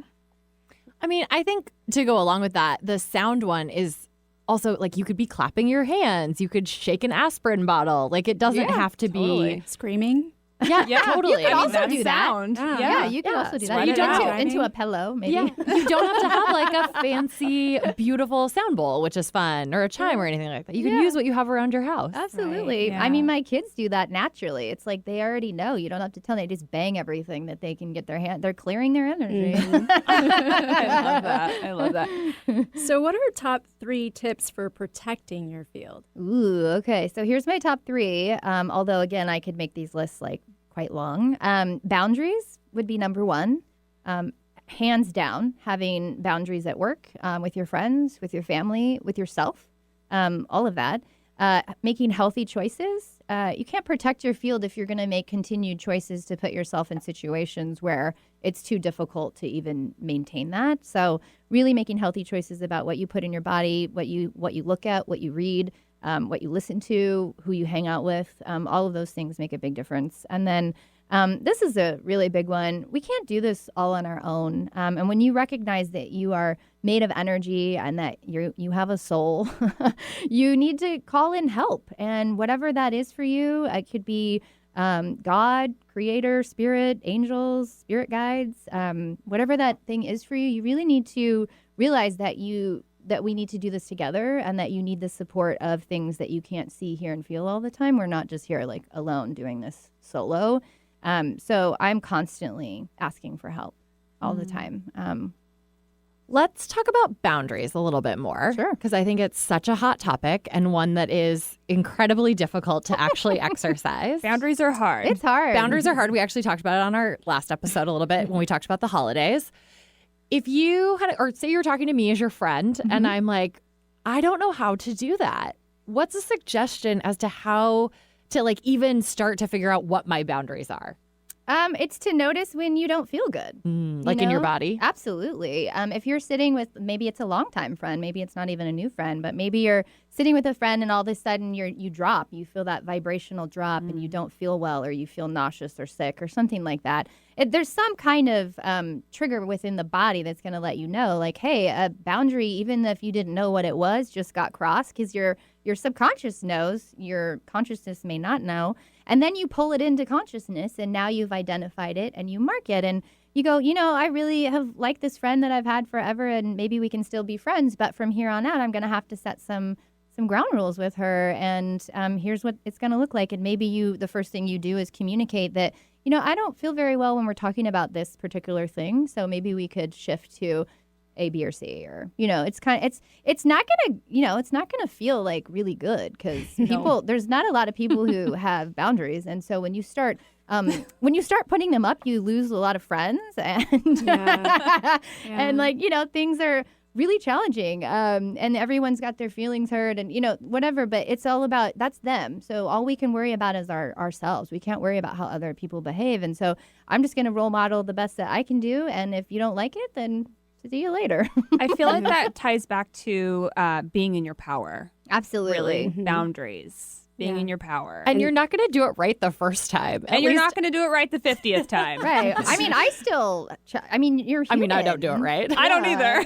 I mean, I think to go along with that, the sound one is also like you could be clapping your hands. You could shake an aspirin bottle. Like it doesn't have to be screaming. Yeah, totally. You can also do that. Sound. Yeah, you can also do that. You don't into a pillow, maybe. Yeah, you don't have to have like a fancy, beautiful sound bowl, which is fun, or a chime or anything like that. You can use what you have around your house. Absolutely. Right, yeah. I mean, my kids do that naturally. It's like they already know. You don't have to tell them. They just bang everything that they can get their hand. They're clearing their energy. I love that. So what are top 3 tips for protecting your field? Ooh, okay. So here's my top 3. Although, again, I could make these lists like quite long. Boundaries would be number 1. Hands down, having boundaries at work, with your friends, with your family, with yourself, all of that. Making healthy choices. You can't protect your field if you're going to make continued choices to put yourself in situations where it's too difficult to even maintain that. So really making healthy choices about what you put in your body, what you look at, what you read, what you listen to, who you hang out with. All of those things make a big difference. And then this is a really big one. We can't do this all on our own. And when you recognize that you are made of energy and that you have a soul, you need to call in help. And whatever that is for you, it could be God, creator, spirit, angels, spirit guides, whatever that thing is for you, you really need to realize that we need to do this together and that you need the support of things that you can't see, hear, and feel all the time. We're not just here like alone doing this solo. So I'm constantly asking for help all the time. Let's talk about boundaries a little bit more. Sure. Because I think it's such a hot topic and one that is incredibly difficult to actually exercise. Boundaries are hard. It's hard. Boundaries are hard. We actually talked about it on our last episode a little bit when we talked about the holidays. If you had, or say you're talking to me as your friend and I'm like, I don't know how to do that. What's a suggestion as to how to like even start to figure out what my boundaries are? It's to notice when you don't feel good. Like in your body? Absolutely. If you're sitting with, maybe it's a longtime friend, maybe it's not even a new friend, but maybe you're sitting with a friend and all of a sudden you drop, you feel that vibrational drop and you don't feel well or you feel nauseous or sick or something like that. There's some kind of trigger within the body that's going to let you know, like, hey, a boundary, even if you didn't know what it was, just got crossed because your subconscious knows, your consciousness may not know. And then you pull it into consciousness and now you've identified it and you mark it and you go, I really have liked this friend that I've had forever and maybe we can still be friends. But from here on out, I'm going to have to set some ground rules with her. And here's what it's going to look like. And maybe the first thing you do is communicate that, I don't feel very well when we're talking about this particular thing. So maybe we could shift to A, B, or C, or it's not gonna feel like really good because there's not a lot of people who have boundaries, and so when you start putting them up, you lose a lot of friends, and and things are really challenging, and everyone's got their feelings hurt, and whatever. But it's all about that's them. So all we can worry about is ourselves. We can't worry about how other people behave, and so I'm just gonna role model the best that I can do, and if you don't like it, then see you later. I feel like that ties back to being in your power. Absolutely. Really. Boundaries. Being in your power. And you're not going to do it right the first time. And you're not going to do it right the 50th time. Right. I mean, you're human. I mean, I don't do it right. I don't either.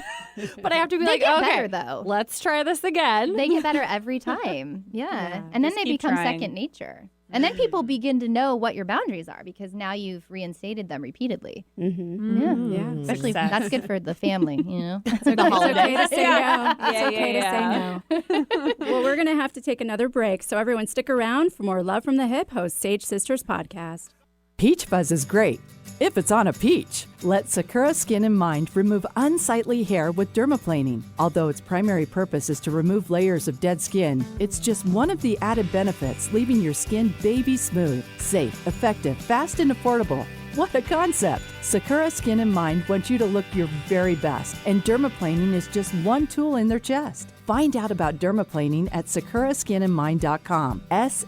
But I have to be they like, get okay, better, though. Let's try this again. They get better every time. Yeah. And then Just they keep become trying. second nature. And then people begin to know what your boundaries are because now you've reinstated them repeatedly. Yeah. Especially that's good for the family, It's okay to say no. It's okay to say no. Well, we're going to have to take another break, so everyone stick around for more Love from the Hip host Sage Sisters podcast. Peach fuzz is great if it's on a peach. Let Sakura Skin and Mind remove unsightly hair with dermaplaning. Although its primary purpose is to remove layers of dead skin, it's just one of the added benefits, leaving your skin baby smooth, safe, effective, fast, and affordable. What a concept! Sakura Skin and Mind wants you to look your very best, and dermaplaning is just one tool in their chest. Find out about dermaplaning at sakuraskinandmind.com. SAKURA,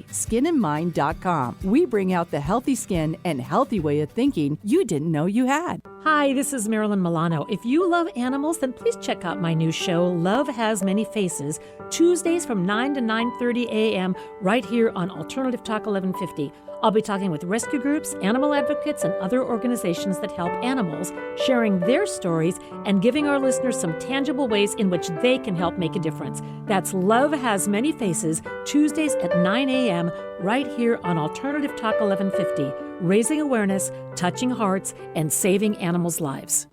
skinandmind.com. We bring out the healthy skin and healthy way of thinking you didn't know you had. Hi, this is Marilyn Milano. If you love animals, then please check out my new show, Love Has Many Faces, Tuesdays from 9 to 9:30 a.m. right here on Alternative Talk 1150. I'll be talking with rescue groups, animal advocates, and other organizations that help animals, sharing their stories and giving our listeners some tangible ways in which they can help make a difference. That's Love Has Many Faces, Tuesdays at 9 a.m., right here on Alternative Talk 1150, raising awareness, touching hearts, and saving animals' lives.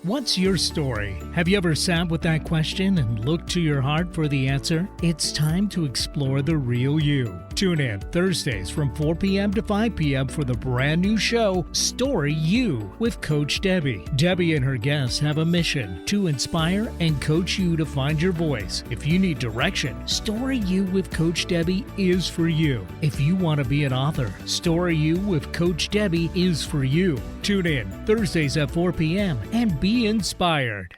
What's your story? Have you ever sat with that question and looked to your heart for the answer? It's time to explore the real you. Tune in Thursdays from 4 p.m. to 5 p.m. for the brand new show, Story You, with Coach Debbie. Debbie and her guests have a mission to inspire and coach you to find your voice. If you need direction, Story You with Coach Debbie is for you. If you want to be an author, Story You with Coach Debbie is for you. Tune in Thursdays at 4 p.m. and be inspired.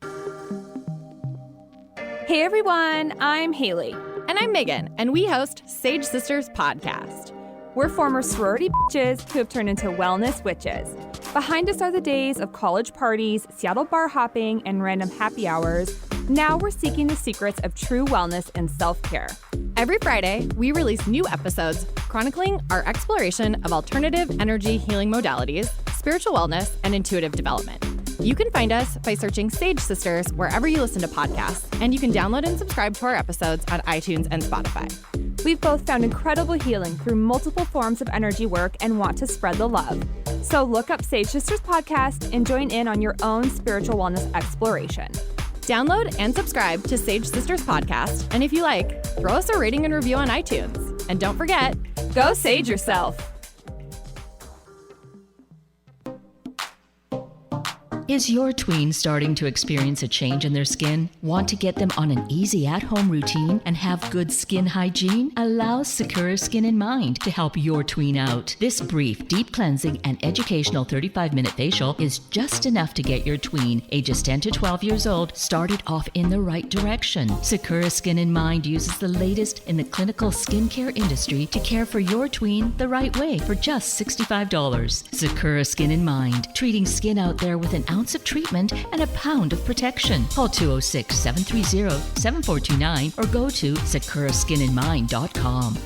Hey everyone, I'm Haley. And I'm Megan, and we host Sage Sisters Podcast. We're former sorority bitches who have turned into wellness witches. Behind us are the days of college parties, Seattle bar hopping, and random happy hours. Now we're seeking the secrets of true wellness and self-care. Every Friday, we release new episodes chronicling our exploration of alternative energy healing modalities, spiritual wellness, and intuitive development. You can find us by searching Sage Sisters wherever you listen to podcasts, and you can download and subscribe to our episodes on iTunes and Spotify. We've both found incredible healing through multiple forms of energy work and want to spread the love. So look up Sage Sisters Podcast and join in on your own spiritual wellness exploration. Download and subscribe to Sage Sisters Podcast, and if you like, throw us a rating and review on iTunes. And don't forget, go sage yourself. Is your tween starting to experience a change in their skin? Want to get them on an easy at-home routine and have good skin hygiene? Allow Sakura Skin in Mind to help your tween out. This brief, deep cleansing and educational 35-minute facial is just enough to get your tween, ages 10 to 12 years old, started off in the right direction. Sakura Skin in Mind uses the latest in the clinical skincare industry to care for your tween the right way for just $65. Sakura Skin in Mind, treating skin out there with an ounce of treatment and a pound of protection. Call 206-730-7429 or go to sakuraskininmind.com.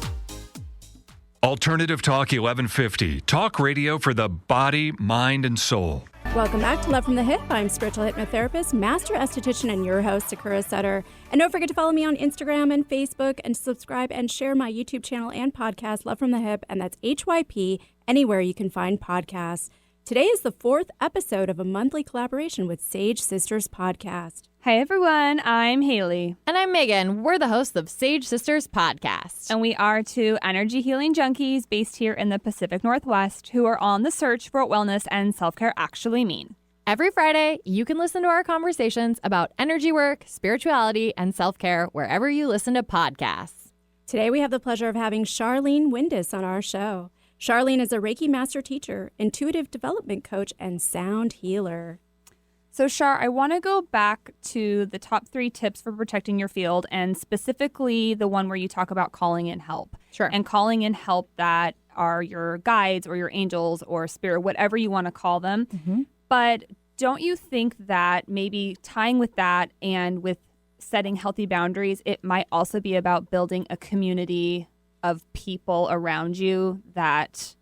Alternative Talk 1150, talk radio for the body, mind, and soul. Welcome back to Love from the Hip. I'm spiritual hypnotherapist, master esthetician, and your host, Sakura Sutter. And don't forget to follow me on Instagram and Facebook and subscribe and share my YouTube channel and podcast, Love from the Hip, and that's HYP, anywhere you can find podcasts. Today is the 4th episode of a monthly collaboration with Sage Sisters Podcast. Hey everyone, I'm Haley. And I'm Megan. We're the hosts of Sage Sisters Podcast. And we are two energy healing junkies based here in the Pacific Northwest who are on the search for what wellness and self-care actually mean. Every Friday, you can listen to our conversations about energy work, spirituality, and self-care wherever you listen to podcasts. Today we have the pleasure of having Sharlean Windus on our show. Sharlean is a Reiki master teacher, intuitive development coach, and sound healer. So, Shar, I want to go back to the top 3 tips for protecting your field, and specifically the one where you talk about calling in help. Sure. And calling in help that are your guides or your angels or spirit, whatever you want to call them. Mm-hmm. But don't you think that maybe tying with that and with setting healthy boundaries, it might also be about building a community of people around you that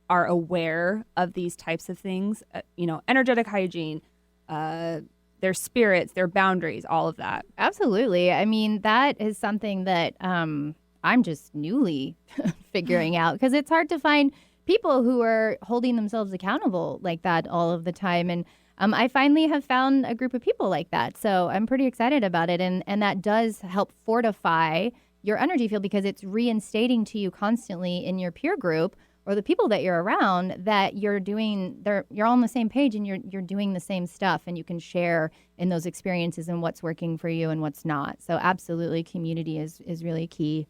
are aware of these types of things, energetic hygiene, their spirits, their boundaries, all of that. Absolutely. I mean, that is something that I'm just newly figuring out, because it's hard to find people who are holding themselves accountable like that all of the time. And I finally have found a group of people like that. So I'm pretty excited about it. And that does help fortify your energy field, because it's reinstating to you constantly in your peer group or the people that you're around that you're all on the same page and you're doing the same stuff, and you can share in those experiences and what's working for you and what's not. So absolutely, community is really key.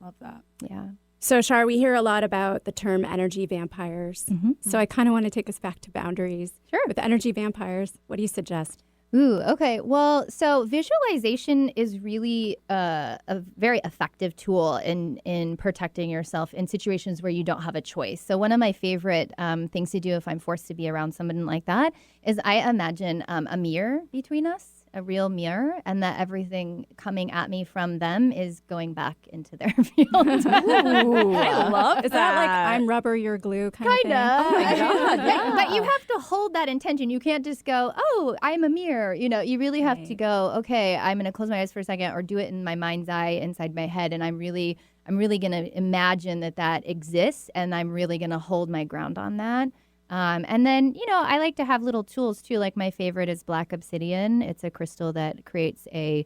Love that. Yeah. So, Shar, we hear a lot about the term energy vampires. Mm-hmm. So I kind of want to take us back to boundaries. Sure. With energy vampires, what do you suggest? Ooh, okay. Well, so visualization is really a very effective tool in protecting yourself in situations where you don't have a choice. So one of my favorite things to do if I'm forced to be around someone like that is I imagine a mirror between us. a real mirror, and that everything coming at me from them is going back into their field. I love Is that like I'm rubber, you're glue kind of thing? Oh my God. Yeah. But you have to hold that intention. You can't just go, oh, I'm a mirror. You really have to go, okay, I'm going to close my eyes for a second or do it in my mind's eye inside my head. And I'm really going to imagine that exists, and I'm really going to hold my ground on that. And then, I like to have little tools too. Like my favorite is black obsidian. It's a crystal that creates a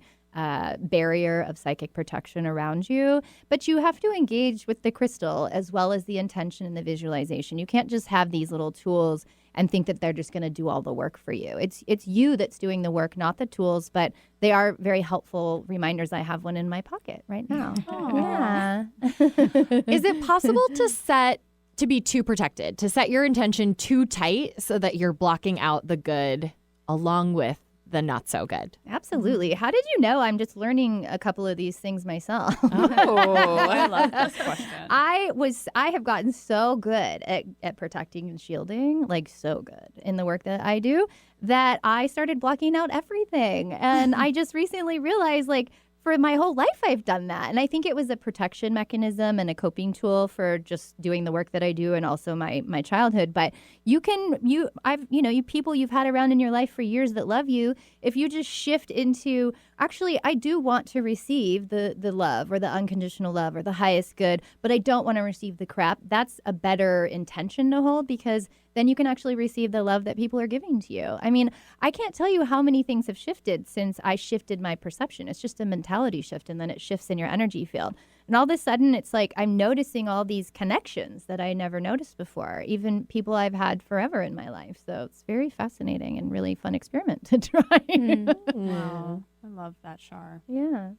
barrier of psychic protection around you. But you have to engage with the crystal as well as the intention and the visualization. You can't just have these little tools and think that they're just going to do all the work for you. It's you that's doing the work, not the tools, but they are very helpful reminders. I have one in my pocket right now. Yeah. Is it possible to be too protected, to set your intention too tight so that you're blocking out the good along with the not so good? Absolutely. How did you know? I'm just learning a couple of these things myself. Oh, I love this question. I have gotten so good at protecting and shielding, like so good in the work that I do, that I started blocking out everything. And I just recently realized, like, for my whole life, I've done that. And I think it was a protection mechanism and a coping tool for just doing the work that I do and also my childhood. But you people you've had around in your life for years that love you, if you just shift into, actually, I do want to receive the love or the unconditional love or the highest good, but I don't want to receive the crap. That's a better intention to hold, because then you can actually receive the love that people are giving to you. I mean, I can't tell you how many things have shifted since I shifted my perception. It's just a mentality shift, and then it shifts in your energy field. And all of a sudden, it's like I'm noticing all these connections that I never noticed before, even people I've had forever in my life. So it's very fascinating and really fun experiment to try. Wow. I love that, Shar. Yeah.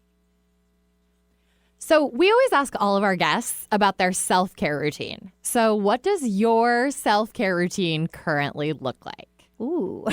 So we always ask all of our guests about their self-care routine. So what does your self-care routine currently look like? Ooh.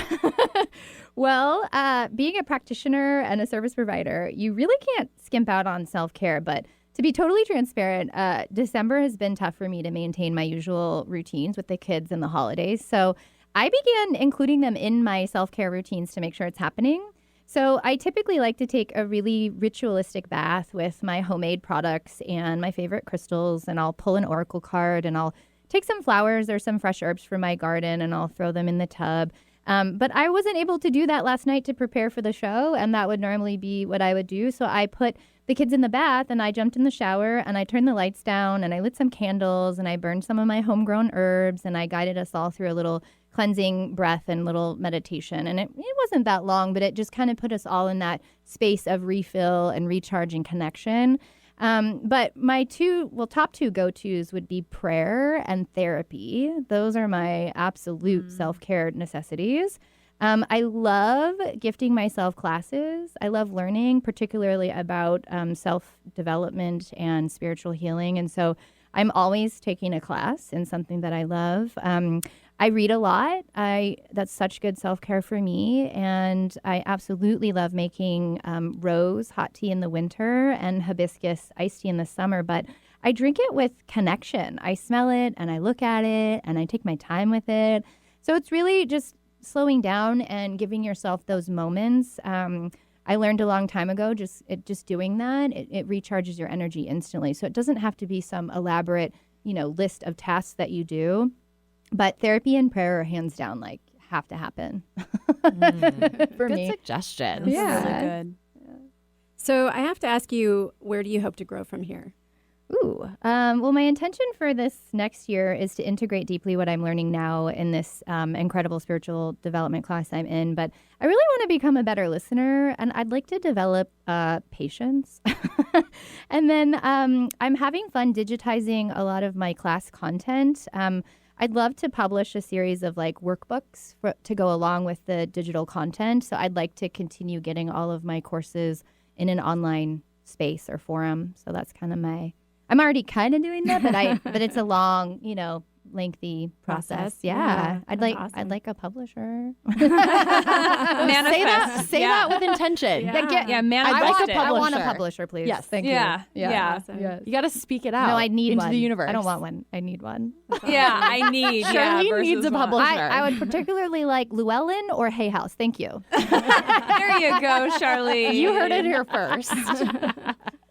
Well, being a practitioner and a service provider, you really can't skimp out on self-care. But to be totally transparent, December has been tough for me to maintain my usual routines with the kids and the holidays. So I began including them in my self-care routines to make sure it's happening. So I typically like to take a really ritualistic bath with my homemade products and my favorite crystals, and I'll pull an oracle card, and I'll take some flowers or some fresh herbs from my garden, and I'll throw them in the tub. But I wasn't able to do that last night to prepare for the show, and that would normally be what I would do. So I put the kids in the bath, and I jumped in the shower, and I turned the lights down, and I lit some candles, and I burned some of my homegrown herbs, and I guided us all through a little cleansing breath and little meditation. And it wasn't that long, but it just kind of put us all in that space of refill and recharge and connection. But my top two go-tos would be prayer and therapy. Those are my absolute self-care necessities. I love gifting myself classes. I love learning, particularly about self-development and spiritual healing. And so I'm always taking a class in something that I love. I read a lot. That's such good self-care for me. And I absolutely love making rose hot tea in the winter and hibiscus iced tea in the summer. But I drink it with connection. I smell it and I look at it and I take my time with it. So it's really just slowing down and giving yourself those moments. I learned a long time ago, just doing that, it recharges your energy instantly. So it doesn't have to be some elaborate, list of tasks that you do. But therapy and prayer are hands down, like, have to happen for me. Good suggestion. Yeah. Really good. So I have to ask you, where do you hope to grow from here? Ooh. Well, my intention for this next year is to integrate deeply what I'm learning now in this incredible spiritual development class I'm in. But I really want to become a better listener, and I'd like to develop patience. And then I'm having fun digitizing a lot of my class content. I'd love to publish a series of workbooks to go along with the digital content. So I'd like to continue getting all of my courses in an online space or forum. So that's kind of I'm already kind of doing that, but it's a long, lengthy process. Yeah, I'd that's awesome. like a publisher. Manifest. Say that with intention. manifest it. I want a publisher, please. Yes. Thank Yeah. you. Yeah. Awesome. Yes. You got to speak it out. No, I need into one. the universe. I don't want one. I need one. Yeah, I need. Charlene needs a publisher. I would particularly like Llewellyn or Hay House. Thank you. There you go, Charlene. You heard it here first.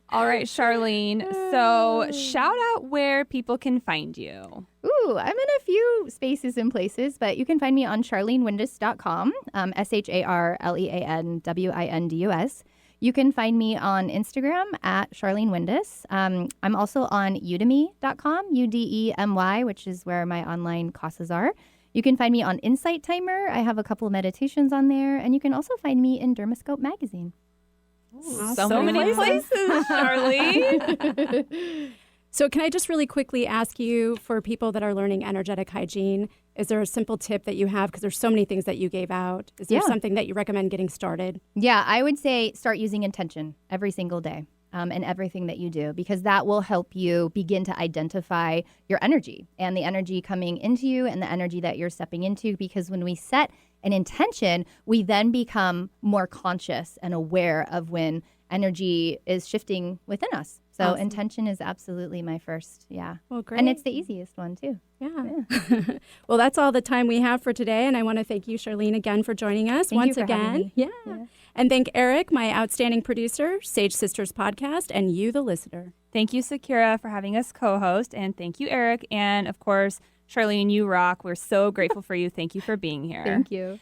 All right, Charlene. So shout out where people can find you. Ooh, I'm in a few spaces and places, but you can find me on SharleanWindus.com, SharleanWindus. You can find me on Instagram at Sharlean Windus. I'm also on Udemy.com, Udemy, which is where my online classes are. You can find me on Insight Timer. I have a couple of meditations on there. And you can also find me in Dermoscope Magazine. So many places, Charlene. So can I just really quickly ask you, for people that are learning energetic hygiene, is there a simple tip that you have? Because there's so many things that you gave out. Is there something that you recommend getting started? Yeah, I would say start using intention every single day in everything that you do, because that will help you begin to identify your energy and the energy coming into you and the energy that you're stepping into. Because when we set an intention, we then become more conscious and aware of when energy is shifting within us. So intention is absolutely my first, Well, great. And it's the easiest one, too. Yeah. Well, that's all the time we have for today. And I want to thank you, Charlene, again for joining us once again. Yeah. And thank Eric, my outstanding producer, Sage Sisters Podcast, and you, the listener. Thank you, Sakura, for having us co-host. And thank you, Eric. And, of course, Charlene, you rock. We're so grateful for you. Thank you for being here. Thank you.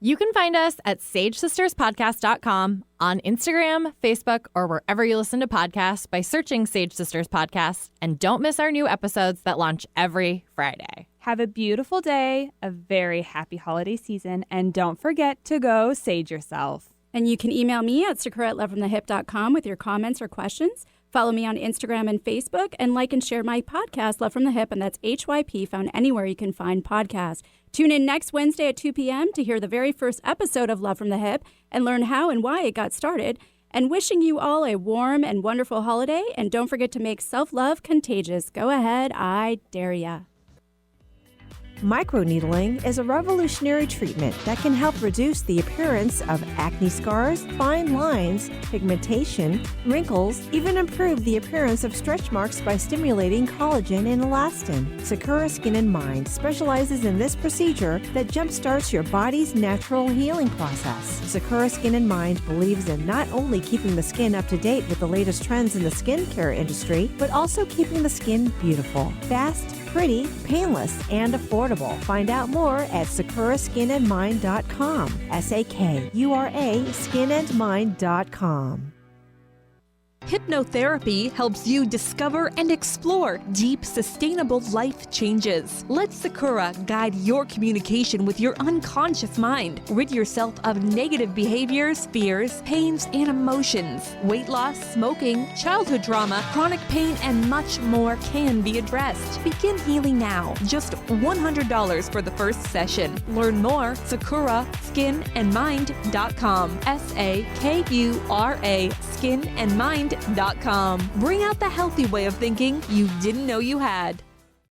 You can find us at SageSistersPodcast.com, on Instagram, Facebook, or wherever you listen to podcasts by searching Sage Sisters Podcast. And don't miss our new episodes that launch every Friday. Have a beautiful day, a very happy holiday season, and don't forget to go sage yourself. And you can email me at sakura@lovefromthehip.com with your comments or questions. Follow me on Instagram and Facebook, and like and share my podcast, Love from the Hip, and that's HYP, found anywhere you can find podcasts. Tune in next Wednesday at 2 p.m. to hear the very first episode of Love from the Hip and learn how and why it got started. And wishing you all a warm and wonderful holiday, and don't forget to make self-love contagious. Go ahead, I dare ya. Microneedling is a revolutionary treatment that can help reduce the appearance of acne scars, fine lines, pigmentation, wrinkles, even improve the appearance of stretch marks by stimulating collagen and elastin. Sakura Skin and Mind specializes in this procedure that jumpstarts your body's natural healing process. Sakura Skin and Mind believes in not only keeping the skin up to date with the latest trends in the skincare industry, but also keeping the skin beautiful, fast, pretty, painless, and affordable. Find out more at sakuraskinandmind.com. SAKURA skinandmind.com. Hypnotherapy helps you discover and explore deep, sustainable life changes. Let Sakura guide your communication with your unconscious mind. Rid yourself of negative behaviors, fears, pains, and emotions. Weight loss, smoking, childhood trauma, chronic pain, and much more can be addressed. Begin healing now. Just $100 for the first session. Learn more, sakuraskinandmind.com. SAKURA skinandmind.com. Bring out the healthy way of thinking you didn't know you had.